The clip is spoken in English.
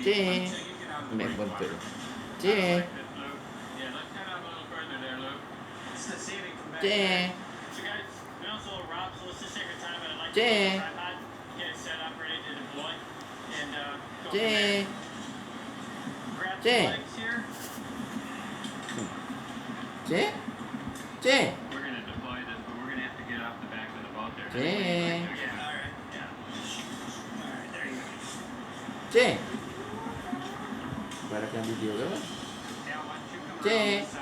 Jay. Mẹ buồn cười. Jay. Jay. Jay. Jay. Jay. Jay. Jay. We're going to deploy this, but we're going to have to get off the back of the boat there. Jay. Yeah, all right. Yeah. All right, there you go. Jay. Para kang video ka ba? Now, why don't you come Jay. around this